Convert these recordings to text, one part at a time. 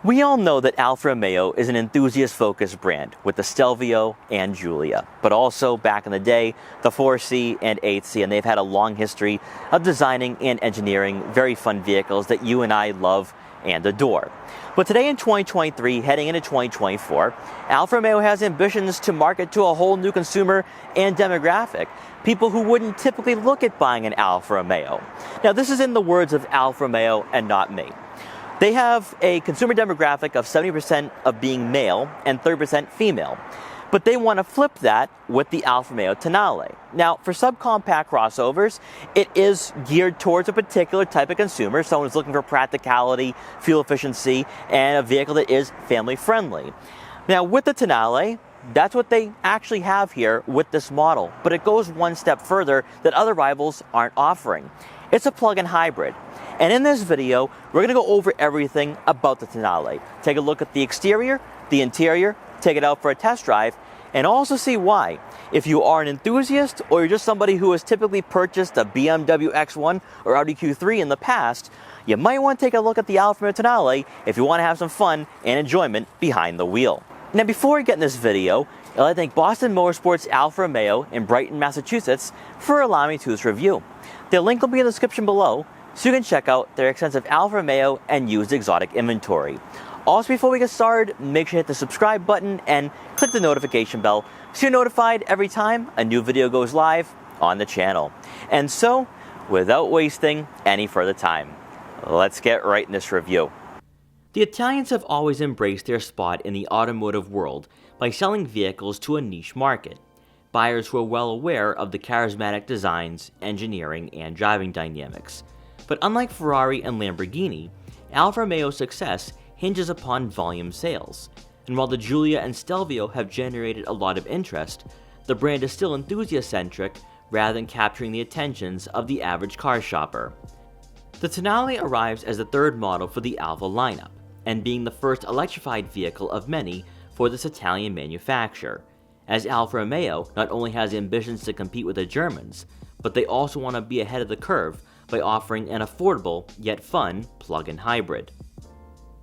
We all know that Alfa Romeo is an enthusiast-focused brand with the Stelvio and Giulia, but also back in the day, the 4C and 8C, and they've had a long history of designing and engineering very fun vehicles that you and I love and adore. But today in 2023, heading into 2024, Alfa Romeo has ambitions to market to a whole new consumer and demographic, people who wouldn't typically look at buying an Alfa Romeo. Now, this is in the words of Alfa Romeo and not me. They have a consumer demographic of 70% of being male and 30% female, but they want to flip that with the Alfa Romeo Tonale. Now, for subcompact crossovers, it is geared towards a particular type of consumer, someone who's looking for practicality, fuel efficiency, and a vehicle that is family friendly. Now, with the Tonale, that's what they actually have here with this model, but it goes one step further that other rivals aren't offering. It's a plug-in hybrid. And in this video, we're going to go over everything about the Tonale. Take a look at the exterior, the interior, take it out for a test drive, and also see why. If you are an enthusiast or you're just somebody who has typically purchased a BMW X1 or Audi Q3 in the past, you might want to take a look at the Alfa Romeo Tonale if you want to have some fun and enjoyment behind the wheel. Now, before we get in this video, I'd like to thank Boston Motorsports Alfa Romeo in Brighton, Massachusetts for allowing me to do this review. The link will be in the description below, so you can check out their extensive Alfa Romeo and used exotic inventory. Also, before we get started, make sure to hit the subscribe button and click the notification bell so you're notified every time a new video goes live on the channel. And so, without wasting any further time, let's get right in this review. The Italians have always embraced their spot in the automotive world by selling vehicles to a niche market. Buyers who are well aware of the charismatic designs, engineering, and driving dynamics. But unlike Ferrari and Lamborghini, Alfa Romeo's success hinges upon volume sales. And while the Giulia and Stelvio have generated a lot of interest, the brand is still enthusiast-centric rather than capturing the attentions of the average car shopper. The Tonale arrives as the third model for the Alfa lineup, and being the first electrified vehicle of many for this Italian manufacturer, as Alfa Romeo not only has ambitions to compete with the Germans, but they also want to be ahead of the curve by offering an affordable yet fun plug-in hybrid.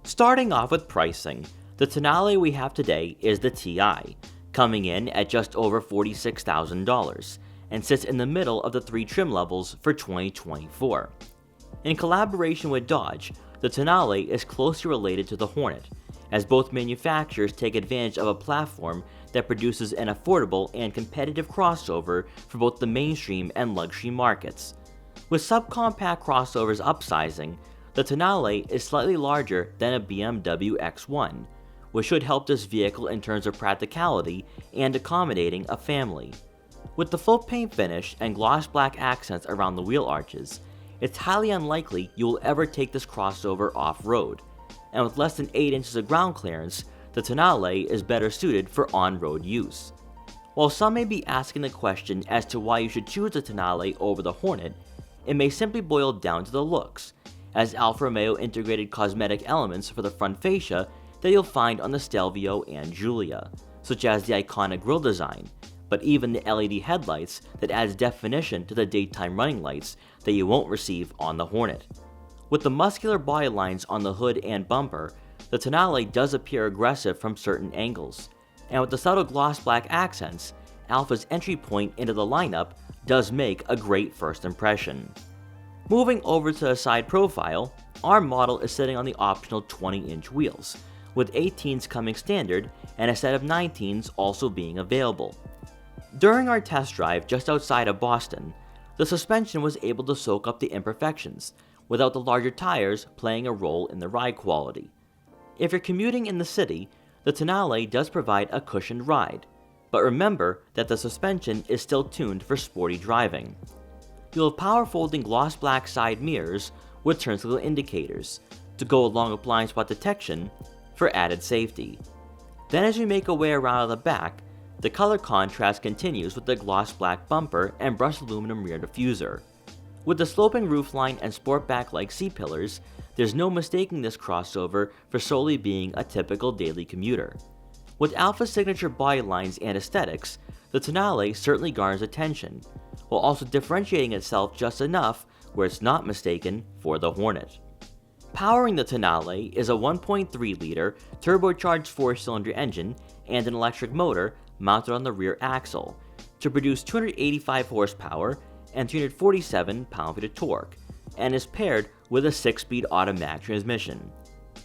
Starting off with pricing, the Tonale we have today is the Ti, coming in at just over $46,000, and sits in the middle of the three trim levels for 2024. In collaboration with Dodge, the Tonale is closely related to the Hornet, as both manufacturers take advantage of a platform that produces an affordable and competitive crossover for both the mainstream and luxury markets. With subcompact crossovers upsizing, the Tonale is slightly larger than a BMW X1, which should help this vehicle in terms of practicality and accommodating a family. With the full paint finish and gloss black accents around the wheel arches, it's highly unlikely you will ever take this crossover off-road, and with less than 8 inches of ground clearance, the Tonale is better suited for on-road use. While some may be asking the question as to why you should choose the Tonale over the Hornet, it may simply boil down to the looks, as Alfa Romeo integrated cosmetic elements for the front fascia that you'll find on the Stelvio and Giulia, such as the iconic grille design, but even the LED headlights that adds definition to the daytime running lights that you won't receive on the Hornet. With the muscular body lines on the hood and bumper, the Tonale does appear aggressive from certain angles, and with the subtle gloss black accents, Alfa's entry point into the lineup does make a great first impression. Moving over to the side profile, our model is sitting on the optional 20-inch wheels, with 18s coming standard and a set of 19s also being available. During our test drive just outside of Boston, the suspension was able to soak up the imperfections, without the larger tires playing a role in the ride quality. If you're commuting in the city, the Tonale does provide a cushioned ride, but remember that the suspension is still tuned for sporty driving. You'll have power folding gloss black side mirrors with turn signal indicators to go along with blind spot detection for added safety. Then as we make our way around the back, the color contrast continues with the gloss black bumper and brushed aluminum rear diffuser. With the sloping roofline and Sportback-like C-pillars, there's no mistaking this crossover for solely being a typical daily commuter. With Alfa's signature body lines and aesthetics, the Tonale certainly garners attention, while also differentiating itself just enough where it's not mistaken for the Hornet. Powering the Tonale is a 1.3-liter turbocharged 4-cylinder engine and an electric motor mounted on the rear axle to produce 285 horsepower and 347 pound-feet of torque, and is paired with a 6-speed automatic transmission.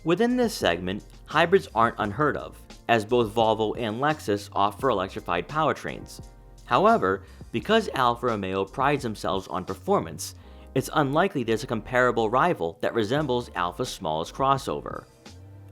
Within this segment, hybrids aren't unheard of, as both Volvo and Lexus offer electrified powertrains. However, because Alfa Romeo prides themselves on performance, it's unlikely there's a comparable rival that resembles Alfa's smallest crossover.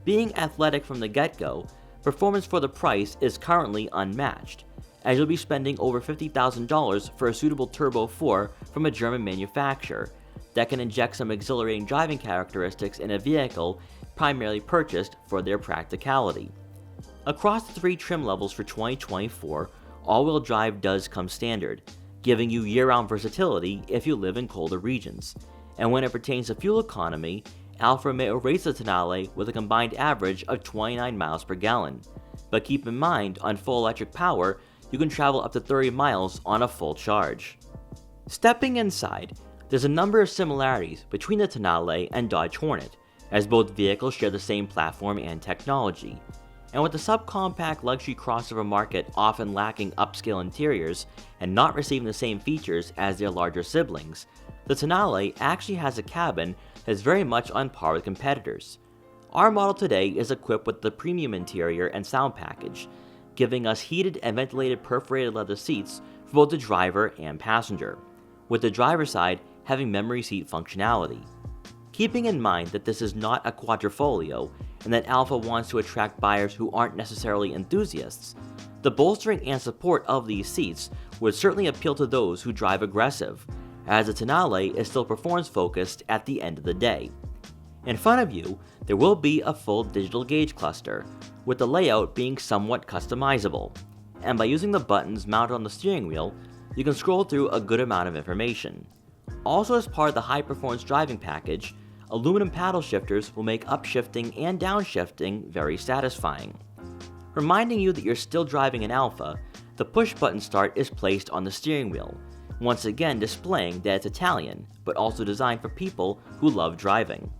Being athletic from the get-go, performance for the price is currently unmatched, as you'll be spending over $50,000 for a suitable Turbo 4 from a German manufacturer that can inject some exhilarating driving characteristics in a vehicle primarily purchased for their practicality. Across the 3 trim levels for 2024, all-wheel drive does come standard, giving you year-round versatility if you live in colder regions. And when it pertains to fuel economy, Alfa Romeo rates the Tonale with a combined average of 29 miles per gallon. But keep in mind, on full electric power, you can travel up to 30 miles on a full charge. Stepping inside, there's a number of similarities between the Tonale and Dodge Hornet, as both vehicles share the same platform and technology. And with the subcompact luxury crossover market often lacking upscale interiors and not receiving the same features as their larger siblings, the Tonale actually has a cabin that's very much on par with competitors. Our model today is equipped with the premium interior and sound package, giving us heated and ventilated perforated leather seats for both the driver and passenger, with the driver's side having memory seat functionality. Keeping in mind that this is not a quadrifolio and that Alfa wants to attract buyers who aren't necessarily enthusiasts, the bolstering and support of these seats would certainly appeal to those who drive aggressive, as the Tonale is still performance focused at the end of the day. In front of you, there will be a full digital gauge cluster, with the layout being somewhat customizable, and by using the buttons mounted on the steering wheel, you can scroll through a good amount of information. Also, as part of the high-performance driving package, aluminum paddle shifters will make upshifting and downshifting very satisfying. Reminding you that you're still driving an Alfa, the push-button start is placed on the steering wheel, once again displaying that it's Italian, but also designed for people who love driving.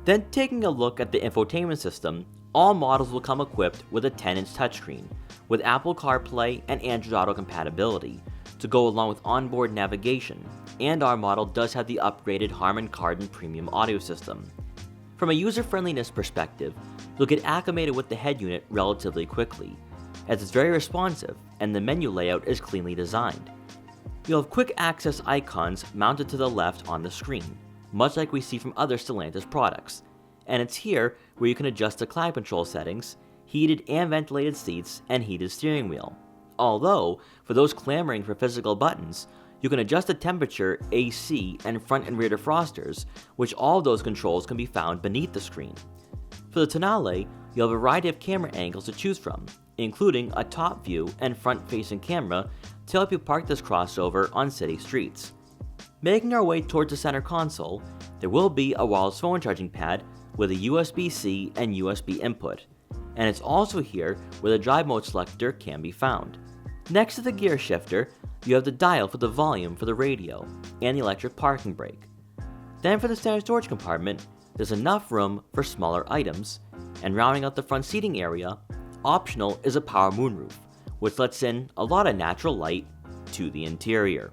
Then taking a look at the infotainment system, all models will come equipped with a 10-inch touchscreen, with Apple CarPlay and Android Auto compatibility, to go along with onboard navigation, and our model does have the upgraded Harman Kardon premium audio system. From a user-friendliness perspective, you'll get acclimated with the head unit relatively quickly, as it's very responsive and the menu layout is cleanly designed. You'll have quick access icons mounted to the left on the screen, much like we see from other Stellantis products, and it's here where you can adjust the climate control settings, heated and ventilated seats, and heated steering wheel. Although, for those clamoring for physical buttons, you can adjust the temperature, AC, and front and rear defrosters, which all of those controls can be found beneath the screen. For the Tonale, you'll have a variety of camera angles to choose from, including a top view and front-facing camera to help you park this crossover on city streets. Making our way towards the center console, there will be a wireless phone charging pad with a USB-C and USB input, and it's also here where the drive mode selector can be found. Next to the gear shifter, you have the dial for the volume for the radio and the electric parking brake. Then for the standard storage compartment, there's enough room for smaller items, and rounding out the front seating area, optional is a power moonroof, which lets in a lot of natural light to the interior.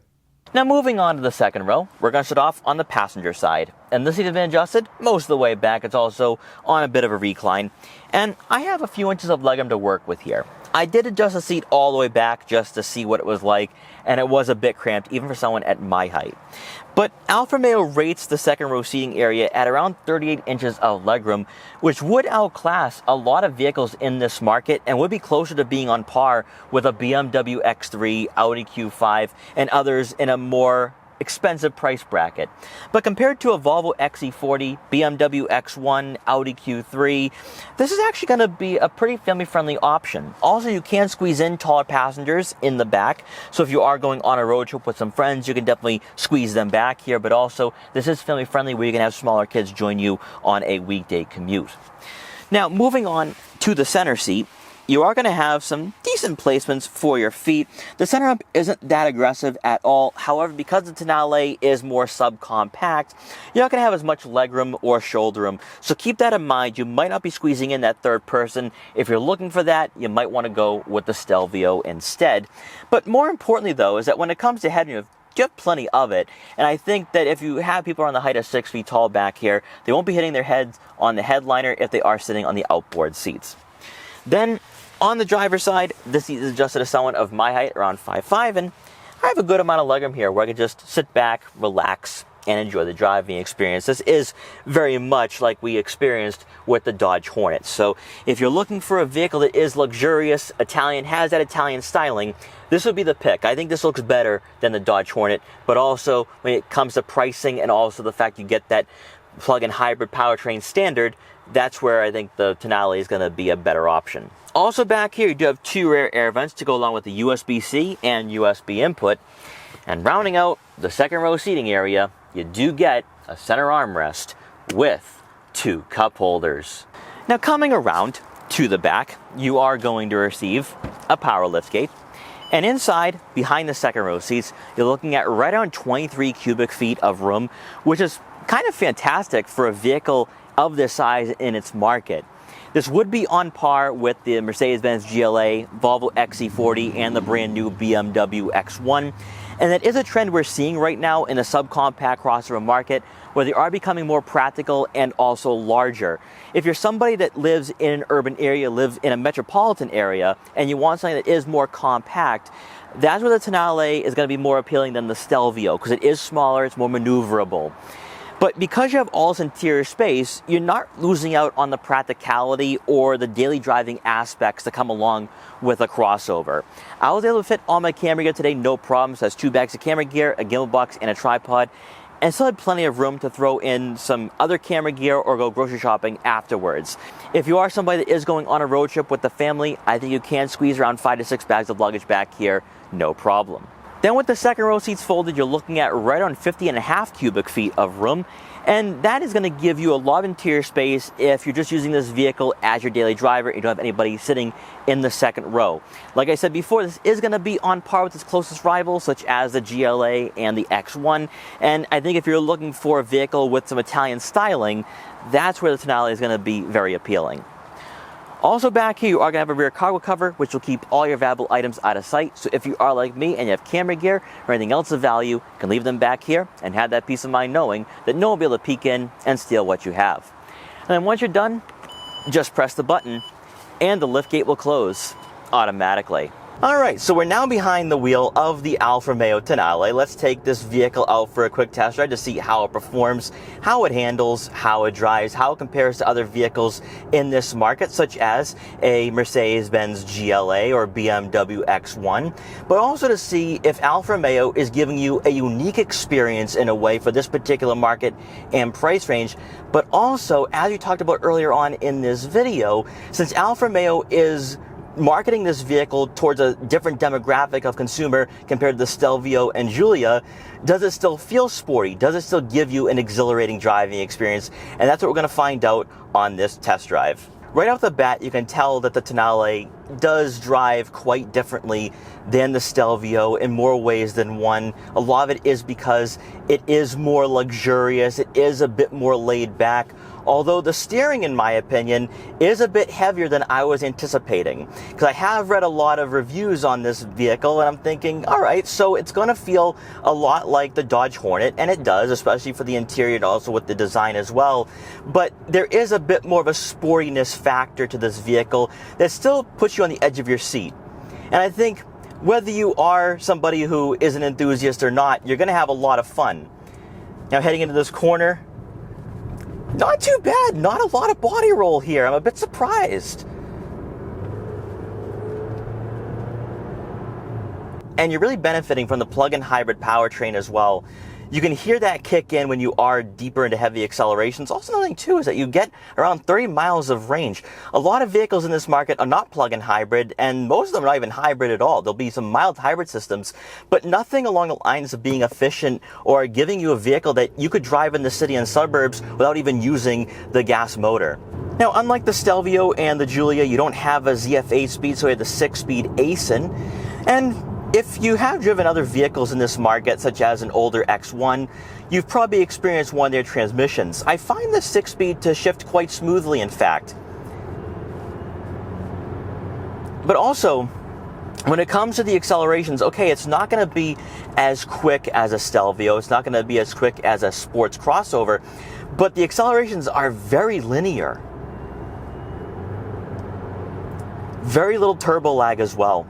Now moving on to the second row, we're going to start off on the passenger side. And this seat has been adjusted most of the way back. It's also on a bit of a recline. And I have a few inches of legroom to work with here. I did adjust the seat all the way back just to see what it was like, and it was a bit cramped even for someone at my height. But Alfa Romeo rates the second row seating area at around 38 inches of legroom, which would outclass a lot of vehicles in this market and would be closer to being on par with a BMW X3, Audi Q5, and others in a more expensive price bracket. But compared to a Volvo XC40, BMW X1, Audi Q3, this is actually going to be a pretty family-friendly option. Also, you can squeeze in taller passengers in the back, so if you are going on a road trip with some friends, you can definitely squeeze them back here, but also this is family-friendly where you can have smaller kids join you on a weekday commute. Now, moving on to the center seat, you are going to have some decent placements for your feet. The center hump isn't that aggressive at all. However, because the Tonale is more subcompact, you're not going to have as much legroom or shoulder room. So keep that in mind. You might not be squeezing in that third person. If you're looking for that, you might want to go with the Stelvio instead. But more importantly, though, is that when it comes to headroom, you have plenty of it. And I think that if you have people around the height of 6 feet tall back here, they won't be hitting their heads on the headliner if they are sitting on the outboard seats. Then, on the driver's side, this seat is adjusted to someone of my height, around 5'5", and I have a good amount of legroom here where I can just sit back, relax, and enjoy the driving experience. This is very much like we experienced with the Dodge Hornet. So if you're looking for a vehicle that is luxurious, Italian, has that Italian styling, this would be the pick. I think this looks better than the Dodge Hornet, but also when it comes to pricing and also the fact you get that plug-in hybrid powertrain standard, that's where I think the Tonale is going to be a better option. Also back here, you do have 2 rear air vents to go along with the USB-C and USB input. And rounding out the second row seating area, you do get a center armrest with 2 cup holders. Now coming around to the back, you are going to receive a power liftgate. And inside, behind the second row seats, you're looking at right around 23 cubic feet of room, which is kind of fantastic for a vehicle of this size in its market. This would be on par with the Mercedes-Benz GLA, Volvo XC40, and the brand new BMW X1. And that is a trend we're seeing right now in the subcompact crossover market, where they are becoming more practical and also larger. If you're somebody that lives in an urban area, lives in a metropolitan area, and you want something that is more compact, that's where the Tonale is going to be more appealing than the Stelvio, because it is smaller, it's more maneuverable. But because you have all this interior space, you're not losing out on the practicality or the daily driving aspects that come along with a crossover. I was able to fit all my camera gear today, no problems. It has 2 bags of camera gear, a gimbal box, and a tripod, and still had plenty of room to throw in some other camera gear or go grocery shopping afterwards. If you are somebody that is going on a road trip with the family, I think you can squeeze around 5 to 6 bags of luggage back here, no problem. Then with the second row seats folded, you're looking at right on 50.5 cubic feet of room, and that is going to give you a lot of interior space if you're just using this vehicle as your daily driver and you don't have anybody sitting in the second row. Like I said before, this is going to be on par with its closest rivals, such as the GLA and the X1, and I think if you're looking for a vehicle with some Italian styling, that's where the Tonale is going to be very appealing. Also back here, you are going to have a rear cargo cover, which will keep all your valuable items out of sight. So if you are like me and you have camera gear or anything else of value, you can leave them back here and have that peace of mind knowing that no one will be able to peek in and steal what you have. And then once you're done, just press the button and the liftgate will close automatically. Alright, so we're now behind the wheel of the Alfa Romeo Tonale. Let's take this vehicle out for a quick test ride to see how it performs, how it handles, how it drives, how it compares to other vehicles in this market, such as a Mercedes-Benz GLA or BMW X1, but also to see if Alfa Romeo is giving you a unique experience in a way for this particular market and price range. But also, as we talked about earlier on in this video, since Alfa Romeo is marketing this vehicle towards a different demographic of consumer compared to the Stelvio and Giulia, does it still feel sporty? Does it still give you an exhilarating driving experience? And that's what we're going to find out on this test drive. Right off the bat, you can tell that the Tonale does drive quite differently than the Stelvio in more ways than one. A lot of it is because it is more luxurious, it is a bit more laid back, although the steering, in my opinion, is a bit heavier than I was anticipating. Because I have read a lot of reviews on this vehicle, and I'm thinking, alright, so it's going to feel a lot like the Dodge Hornet, and it does, especially for the interior and also with the design as well. But there is a bit more of a sportiness factor to this vehicle that still puts you on the edge of your seat. And I think whether you are somebody who is an enthusiast or not, you're going to have a lot of fun. Now heading into this corner, not too bad, not a lot of body roll here. I'm a bit surprised. And you're really benefiting from the plug-in hybrid powertrain as well. You can hear that kick in when you are deeper into heavy accelerations. Also, another thing too is that you get around 30 miles of range. A lot of vehicles in this market are not plug-in hybrid, and most of them are not even hybrid at all. There'll be some mild hybrid systems, but nothing along the lines of being efficient or giving you a vehicle that you could drive in the city and suburbs without even using the gas motor. Now, unlike the Stelvio and the Giulia, you don't have a ZF8 speed, so you have the 6-speed ASIN. And if you have driven other vehicles in this market, such as an older X1, you've probably experienced one of their transmissions. I find the 6-speed to shift quite smoothly, in fact. But also, when it comes to the accelerations, okay, it's not going to be as quick as a Stelvio, it's not going to be as quick as a sports crossover, but the accelerations are very linear. Very little turbo lag as well.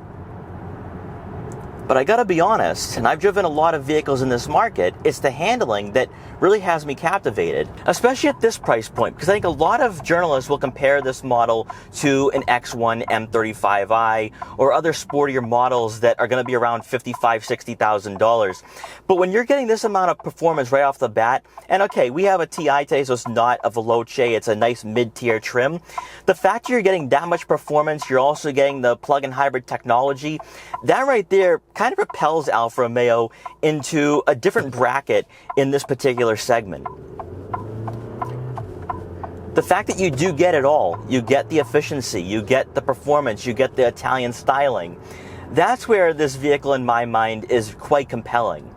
But I gotta be honest, and I've driven a lot of vehicles in this market, it's the handling that really has me captivated, especially at this price point, because I think a lot of journalists will compare this model to an X1 M35i or other sportier models that are going to be around $55,000, $60,000. But when you're getting this amount of performance right off the bat, and okay, we have a TI today, so it's not a Veloce, it's a nice mid-tier trim. The fact you're getting that much performance, you're also getting the plug-in hybrid technology, that right there kind of propels Alfa Romeo into a different bracket in this particular segment. The fact that you do get it all, you get the efficiency, you get the performance, you get the Italian styling, that's where this vehicle in my mind is quite compelling.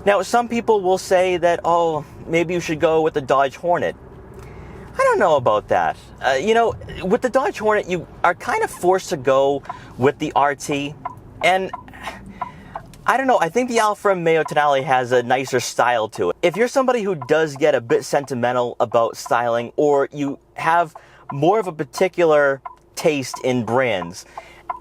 Now, some people will say that, oh, maybe you should go with the Dodge Hornet. I don't know about that. You know, with the Dodge Hornet, you are kind of forced to go with the RT, and I don't know, I think the Alfa Romeo Tonale has a nicer style to it. If you're somebody who does get a bit sentimental about styling, or you have more of a particular taste in brands,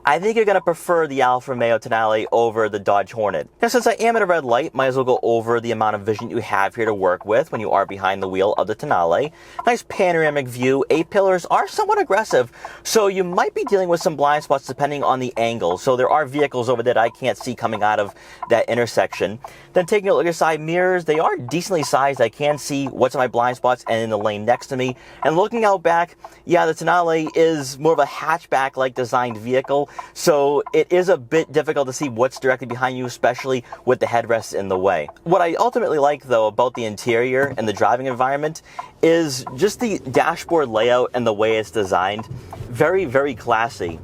I think you're going to prefer the Alfa Romeo Tonale over the Dodge Hornet. Now, since I am at a red light, might as well go over the amount of vision you have here to work with when you are behind the wheel of the Tonale. Nice panoramic view. A-pillars are somewhat aggressive, so you might be dealing with some blind spots depending on the angle. So there are vehicles over there that I can't see coming out of that intersection. Then taking a look at your side mirrors, they are decently sized. I can see what's in my blind spots and in the lane next to me. And looking out back, yeah, the Tonale is more of a hatchback-like designed vehicle. So it is a bit difficult to see what's directly behind you, especially with the headrests in the way. What I ultimately like, though, about the interior and the driving environment is just the dashboard layout and the way it's designed. Very, very classy.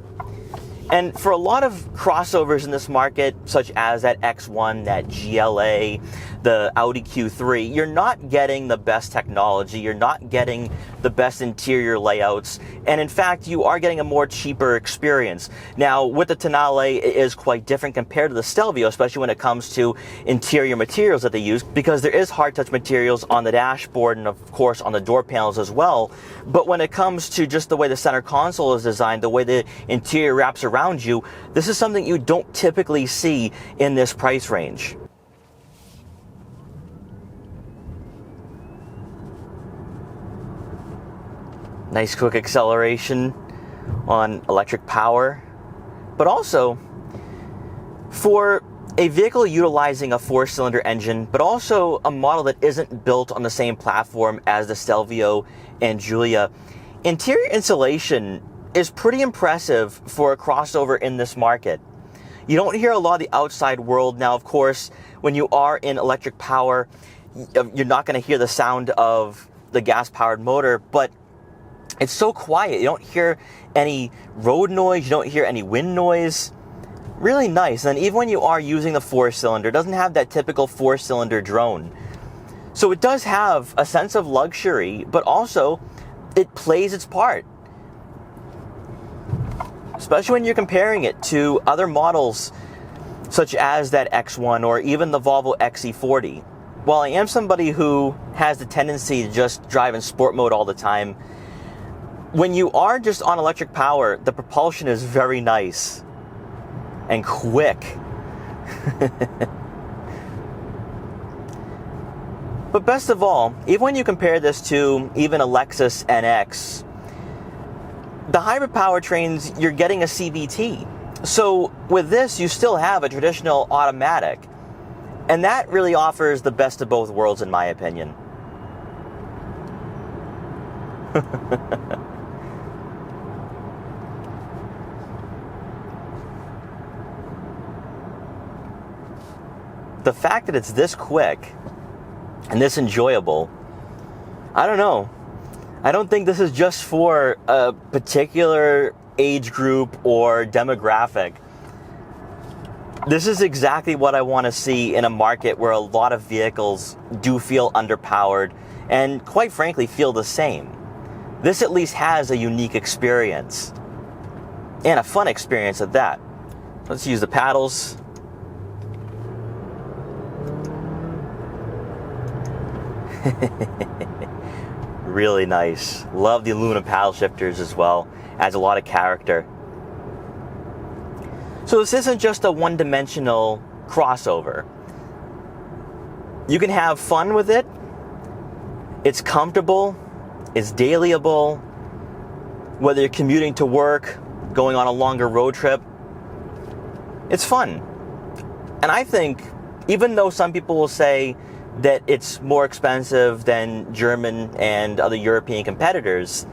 And for a lot of crossovers in this market, such as that X1, that GLA, the Audi Q3, you're not getting the best technology, you're not getting the best interior layouts, and in fact, you are getting a more cheaper experience. Now, with the Tonale, it is quite different compared to the Stelvio, especially when it comes to interior materials that they use, because there is hard touch materials on the dashboard and of course on the door panels as well. But when it comes to just the way the center console is designed, the way the interior wraps around you, this is something you don't typically see in this price range. Nice quick acceleration on electric power, but also for a vehicle utilizing a 4-cylinder engine, but also a model that isn't built on the same platform as the Stelvio and Giulia, interior insulation is pretty impressive for a crossover in this market. You don't hear a lot of the outside world. Now, of course, when you are in electric power, you're not going to hear the sound of the gas-powered motor, but it's so quiet. You don't hear any road noise. You don't hear any wind noise. Really nice. And then even when you are using the 4-cylinder, it doesn't have that typical 4-cylinder drone. So it does have a sense of luxury, but also it plays its part. Especially when you're comparing it to other models such as that X1 or even the Volvo XC40. While I am somebody who has the tendency to just drive in sport mode all the time, when you are just on electric power, the propulsion is very nice and quick. But best of all, even when you compare this to even a Lexus NX, the hybrid powertrains, you're getting a CVT. So with this, you still have a traditional automatic. And that really offers the best of both worlds, in my opinion. The fact that it's this quick and this enjoyable, I don't know. I don't think this is just for a particular age group or demographic. This is exactly what I want to see in a market where a lot of vehicles do feel underpowered and, quite frankly, feel the same. This at least has a unique experience, and a fun experience at that. Let's use the paddles. Really nice. Love the aluminum paddle shifters as well. Adds a lot of character. So this isn't just a one-dimensional crossover. You can have fun with it. It's comfortable. It's dailyable. Whether you're commuting to work, going on a longer road trip, it's fun. And I think, even though some people will say that it's more expensive than German and other European competitors,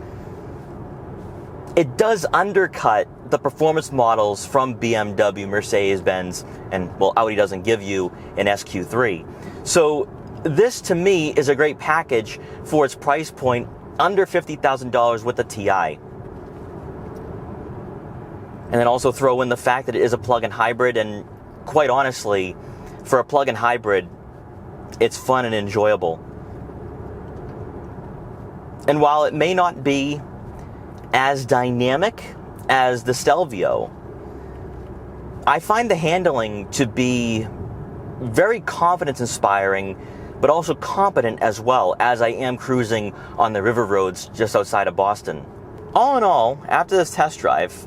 it does undercut the performance models from BMW, Mercedes-Benz, and, well, Audi doesn't give you an SQ3. So this, to me, is a great package for its price point, under $50,000 with the Ti. And then also throw in the fact that it is a plug-in hybrid, and quite honestly, for a plug-in hybrid, it's fun and enjoyable. And while it may not be as dynamic as the Stelvio, I find the handling to be very confidence-inspiring, but also competent as well, as I am cruising on the river roads just outside of Boston. All in all, after this test drive,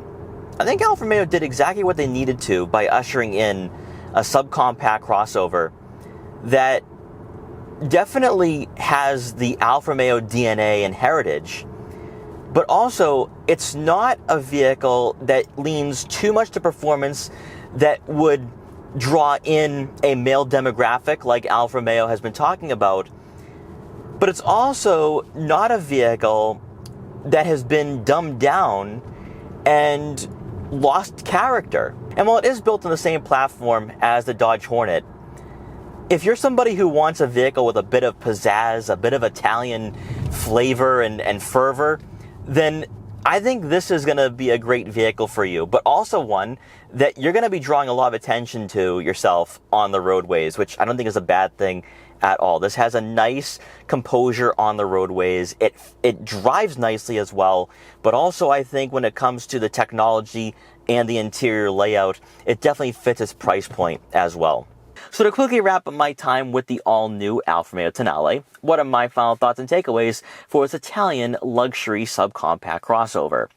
I think Alfa Romeo did exactly what they needed to by ushering in a subcompact crossover that definitely has the Alfa Romeo DNA and heritage, but also it's not a vehicle that leans too much to performance that would draw in a male demographic like Alfa Romeo has been talking about, but it's also not a vehicle that has been dumbed down and lost character. And while it is built on the same platform as the Dodge Hornet, if you're somebody who wants a vehicle with a bit of pizzazz, a bit of Italian flavor and fervor, then I think this is going to be a great vehicle for you, but also one that you're going to be drawing a lot of attention to yourself on the roadways, which I don't think is a bad thing at all. This has a nice composure on the roadways. It drives nicely as well, but also I think when it comes to the technology and the interior layout, it definitely fits its price point as well. So to quickly wrap up my time with the all-new Alfa Romeo Tonale, what are my final thoughts and takeaways for its Italian luxury subcompact crossover?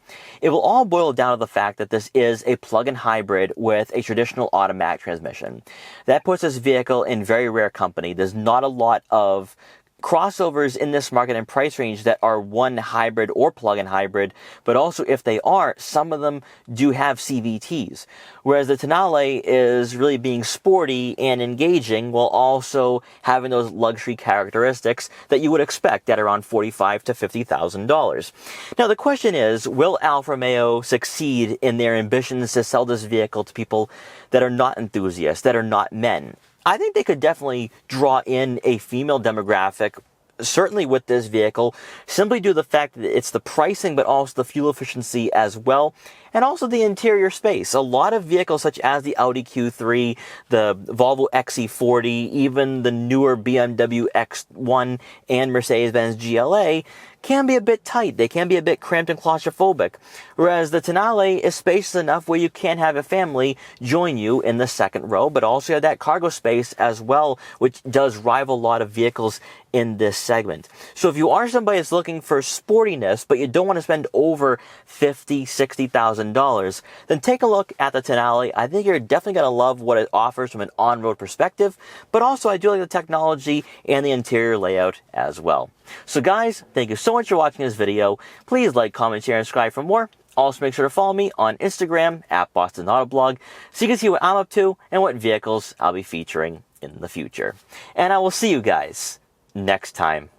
It will all boil down to the fact that this is a plug-in hybrid with a traditional automatic transmission. That puts this vehicle in very rare company. There's not a lot of crossovers in this market and price range that are one hybrid or plug-in hybrid, but also if they are, some of them do have CVTs. Whereas the Tonale is really being sporty and engaging while also having those luxury characteristics that you would expect at around $45,000 to $50,000. Now the question is, will Alfa Romeo succeed in their ambitions to sell this vehicle to people that are not enthusiasts, that are not men? I think they could definitely draw in a female demographic, certainly with this vehicle, simply due to the fact that it's the pricing, but also the fuel efficiency as well, and also the interior space. A lot of vehicles such as the Audi Q3, the Volvo XC40, even the newer BMW X1 and Mercedes-Benz GLA can be a bit tight. They can be a bit cramped and claustrophobic. Whereas the Tonale is spacious enough where you can have a family join you in the second row, but also have that cargo space as well, which does rival a lot of vehicles in this segment. So if you are somebody that's looking for sportiness, but you don't want to spend over $50,000, $60,000, then take a look at the Tonale. I think you're definitely going to love what it offers from an on-road perspective, but also I do like the technology and the interior layout as well. So guys, thank you so much for watching this video. Please like, comment, share, and subscribe for more. Also make sure to follow me on Instagram at Boston Autoblog so you can see what I'm up to and what vehicles I'll be featuring in in the future. And I will see you guys next time.